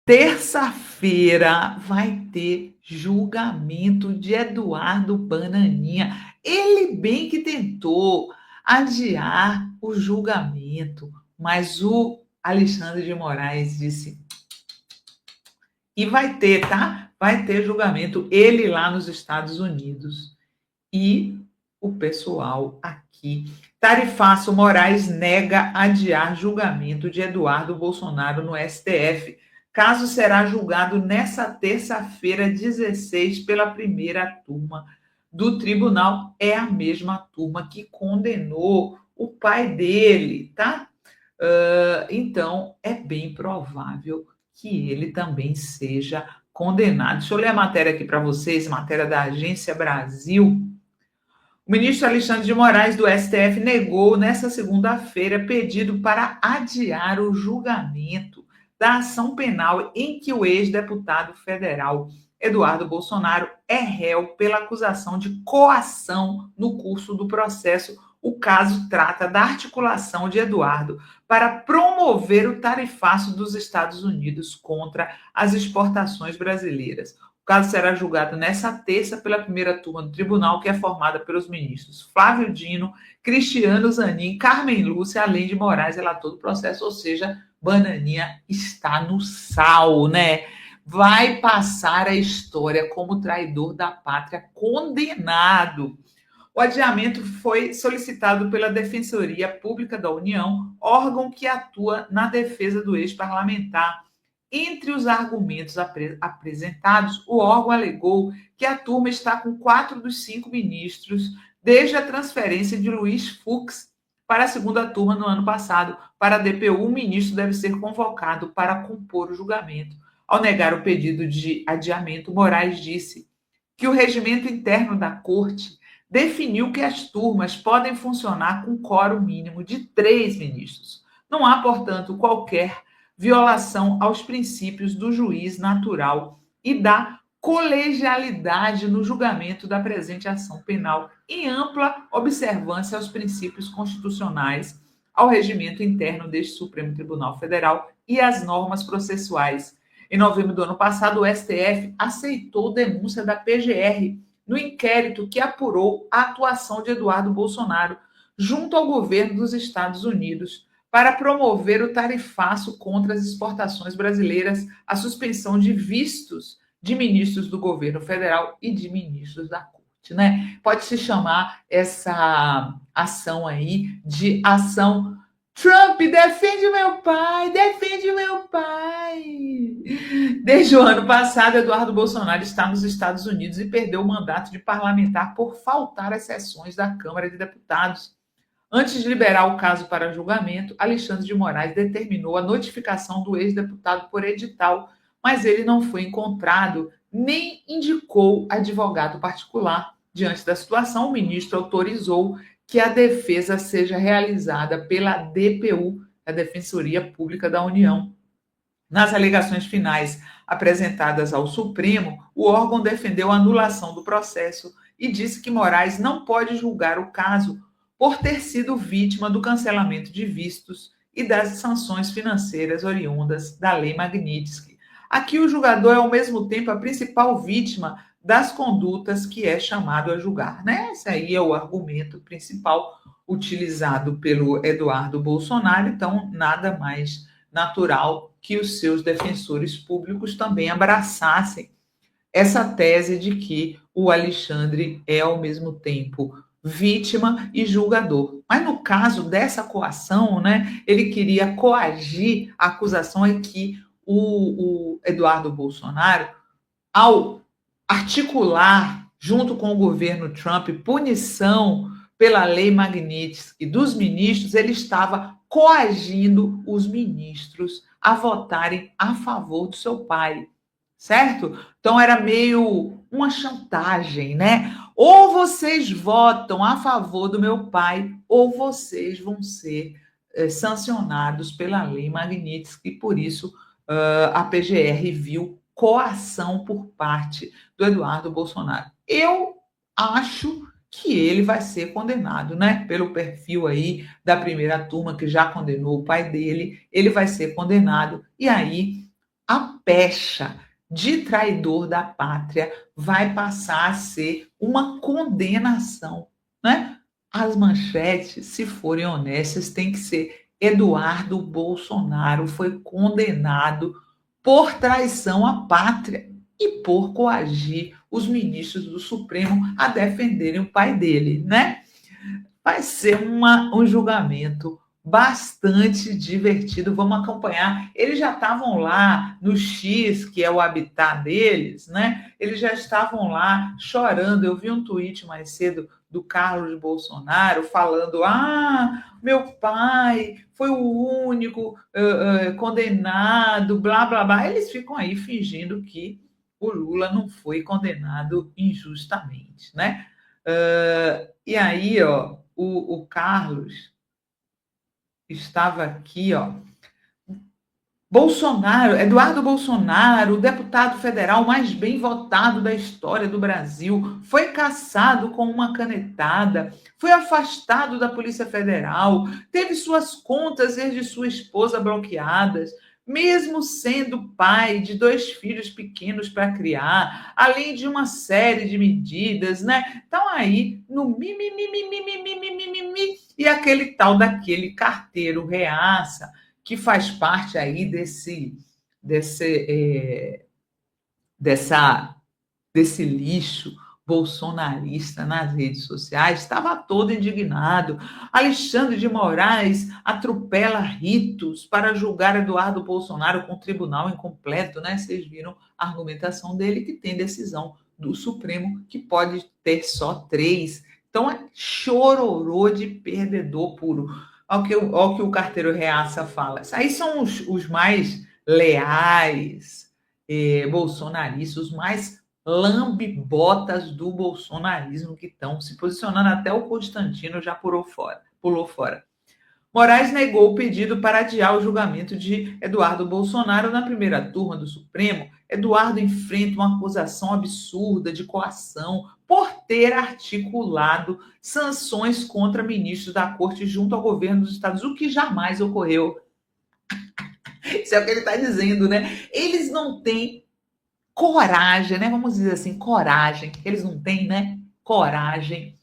Terça-feira vai ter julgamento de Eduardo Bananinha. Ele bem que tentou adiar o julgamento, mas o Alexandre de Moraes disse: e vai ter, tá? Vai ter julgamento, ele lá nos Estados Unidos e o pessoal aqui. Tarifaço Moraes nega adiar julgamento de Eduardo Bolsonaro no STF. Caso será julgado nessa terça-feira, 16, pela primeira turma do tribunal. É a mesma turma que condenou o pai dele, tá? Então, é bem provável que ele também seja condenado. Deixa eu ler a matéria aqui para vocês, matéria da Agência Brasil. O ministro Alexandre de Moraes, do STF, negou nesta segunda-feira pedido para adiar o julgamento da ação penal em que o ex-deputado federal Eduardo Bolsonaro é réu pela acusação de coação no curso do processo. O caso trata da articulação de Eduardo para promover o tarifaço dos Estados Unidos contra as exportações brasileiras. O caso será julgado nesta terça pela primeira turma do tribunal, que é formada pelos ministros Flávio Dino, Cristiano Zanin, Carmen Lúcia, além de Moraes, relator do processo, ou seja, Bananinha está no sal, né? Vai passar a história como traidor da pátria condenado. O adiamento foi solicitado pela Defensoria Pública da União, órgão que atua na defesa do ex-parlamentar. Entre os argumentos apresentados, o órgão alegou que a turma está com 4 dos 5 ministros desde a transferência de Luiz Fux para a segunda turma no ano passado. Para a DPU, o ministro deve ser convocado para compor o julgamento. Ao negar o pedido de adiamento, Moraes disse que o regimento interno da corte definiu que as turmas podem funcionar com quórum mínimo de 3 ministros. Não há, portanto, qualquer violação aos princípios do juiz natural e da colegialidade no julgamento da presente ação penal, em ampla observância aos princípios constitucionais, ao regimento interno deste Supremo Tribunal Federal e às normas processuais. Em novembro do ano passado, o STF aceitou denúncia da PGR no inquérito que apurou a atuação de Eduardo Bolsonaro junto ao governo dos Estados Unidos para promover o tarifaço contra as exportações brasileiras, a suspensão de vistos de ministros do governo federal e de ministros da corte, né? Pode-se chamar essa ação aí de ação Trump, defende meu pai. Desde o ano passado, Eduardo Bolsonaro está nos Estados Unidos e perdeu o mandato de parlamentar por faltar às sessões da Câmara de Deputados. Antes de liberar o caso para julgamento, Alexandre de Moraes determinou a notificação do ex-deputado por edital, mas ele não foi encontrado, nem indicou advogado particular. Diante da situação, o ministro autorizou que a defesa seja realizada pela DPU, a Defensoria Pública da União. Nas alegações finais apresentadas ao Supremo, o órgão defendeu a anulação do processo e disse que Moraes não pode julgar o caso por ter sido vítima do cancelamento de vistos e das sanções financeiras oriundas da Lei Magnitsky. Aqui o julgador é ao mesmo tempo a principal vítima das condutas que é chamado a julgar, né? Esse aí é o argumento principal utilizado pelo Eduardo Bolsonaro, então nada mais natural que os seus defensores públicos também abraçassem essa tese de que o Alexandre é ao mesmo tempo vítima e julgador. Mas no caso dessa coação, né, ele queria coagir, a acusação é que o Eduardo Bolsonaro, ao articular junto com o governo Trump punição pela lei Magnitsky dos ministros, ele estava coagindo os ministros a votarem a favor do seu pai, certo? Então era meio uma chantagem, né? Ou vocês votam a favor do meu pai, ou vocês vão ser sancionados pela lei Magnitsky, por isso a PGR viu coação por parte do Eduardo Bolsonaro. Eu acho que ele vai ser condenado, né? Pelo perfil aí da primeira turma que já condenou o pai dele, ele vai ser condenado e aí a pecha de traidor da pátria vai passar a ser uma condenação, né? As manchetes, se forem honestas, tem que ser Eduardo Bolsonaro foi condenado por traição à pátria e por coagir os ministros do Supremo a defenderem o pai dele, né? Vai ser um julgamento bastante divertido. Vamos acompanhar. Eles já estavam lá no X, que é o habitat deles, né? Eles já estavam lá chorando. Eu vi um tweet mais cedo do Carlos Bolsonaro falando: meu pai foi o único condenado, blá blá blá. Eles ficam aí fingindo que o Lula não foi condenado injustamente, né? E aí, ó, o Carlos estava aqui, ó. Bolsonaro, Eduardo Bolsonaro, o deputado federal mais bem votado da história do Brasil, foi cassado com uma canetada, foi afastado da Polícia Federal, teve suas contas e de sua esposa bloqueadas, mesmo sendo pai de 2 filhos pequenos para criar, além de uma série de medidas, né? Então aí no mimimi, e aquele tal daquele carteiro reaça que faz parte aí desse lixo bolsonarista nas redes sociais, estava todo indignado. Alexandre de Moraes atropela ritos para julgar Eduardo Bolsonaro com tribunal incompleto, né? Vocês viram a argumentação dele, que tem decisão do Supremo que pode ter só 3. Então é chororô de perdedor puro. Olha o que o carteiro reaça fala. Aí são os mais leais bolsonaristas, os mais lambe-botas do bolsonarismo que estão se posicionando. Até o Constantino já pulou fora. Moraes negou o pedido para adiar o julgamento de Eduardo Bolsonaro na primeira turma do Supremo. Eduardo enfrenta uma acusação absurda de coação por ter articulado sanções contra ministros da corte junto ao governo dos Estados Unidos, o que jamais ocorreu. Isso é o que ele está dizendo, né? Eles não têm coragem, né? Vamos dizer assim, coragem. Eles não têm, né? Coragem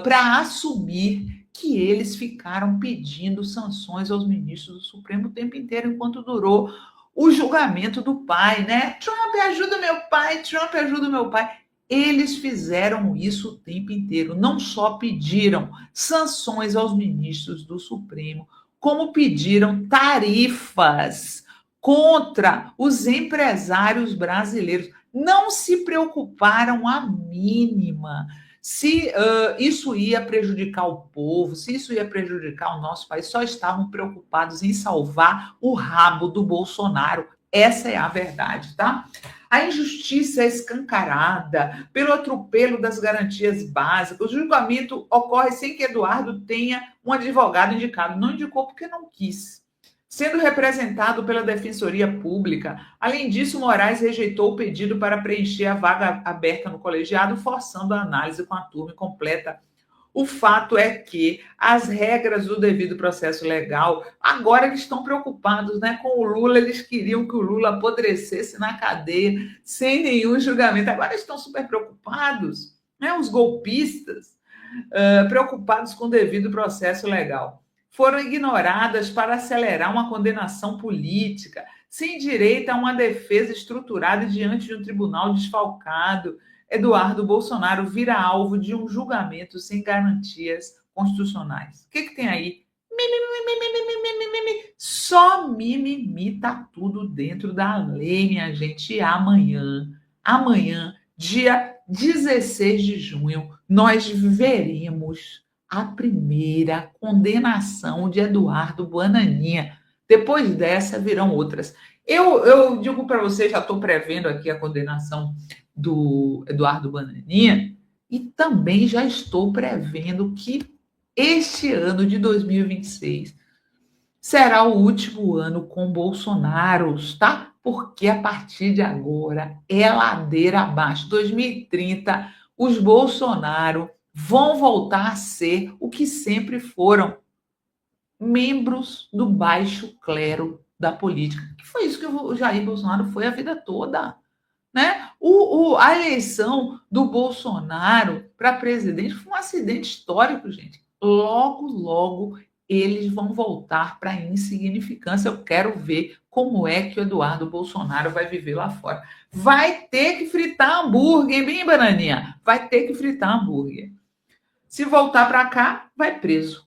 para assumir que eles ficaram pedindo sanções aos ministros do Supremo o tempo inteiro, enquanto durou o julgamento do pai, né? Trump ajuda meu pai, Trump ajuda meu pai. Eles fizeram isso o tempo inteiro. Não só pediram sanções aos ministros do Supremo, como pediram tarifas contra os empresários brasileiros. Não se preocuparam a mínima se isso ia prejudicar o povo, se isso ia prejudicar o nosso país. Só estavam preocupados em salvar o rabo do Bolsonaro. Essa é a verdade, tá? A injustiça é escancarada pelo atropelo das garantias básicas. O julgamento ocorre sem que Eduardo tenha um advogado indicado. Não indicou porque não quis, sendo representado pela Defensoria Pública. Além disso, Moraes rejeitou o pedido para preencher a vaga aberta no colegiado, forçando a análise com a turma completa. O fato é que as regras do devido processo legal, agora eles estão preocupados, né, com o Lula. Eles queriam que o Lula apodrecesse na cadeia sem nenhum julgamento. Agora eles estão super preocupados, né, os golpistas, preocupados com o devido processo legal. Foram ignoradas para acelerar uma condenação política, sem direito a uma defesa estruturada diante de um tribunal desfalcado. Eduardo Bolsonaro vira alvo de um julgamento sem garantias constitucionais. O que tem aí? Só mimimi, tá tudo dentro da lei, minha gente. E amanhã, dia 16 de junho, nós veremos a primeira condenação de Eduardo Bananinha. Depois dessa, virão outras. Eu digo para vocês, já estou prevendo aqui a condenação do Eduardo Bananinha e também já estou prevendo que este ano de 2026 será o último ano com Bolsonaro, tá? Porque a partir de agora é ladeira abaixo. 2030, os Bolsonaro vão voltar a ser o que sempre foram, membros do baixo clero da política, que foi isso que o Jair Bolsonaro foi a vida toda, né? A eleição do Bolsonaro para presidente foi um acidente histórico, gente. Logo, logo eles vão voltar para a insignificância. Eu quero ver como é que o Eduardo Bolsonaro vai viver lá fora. Vai ter que fritar hambúrguer, bem, bananinha? Vai ter que fritar hambúrguer. Se voltar para cá, vai preso.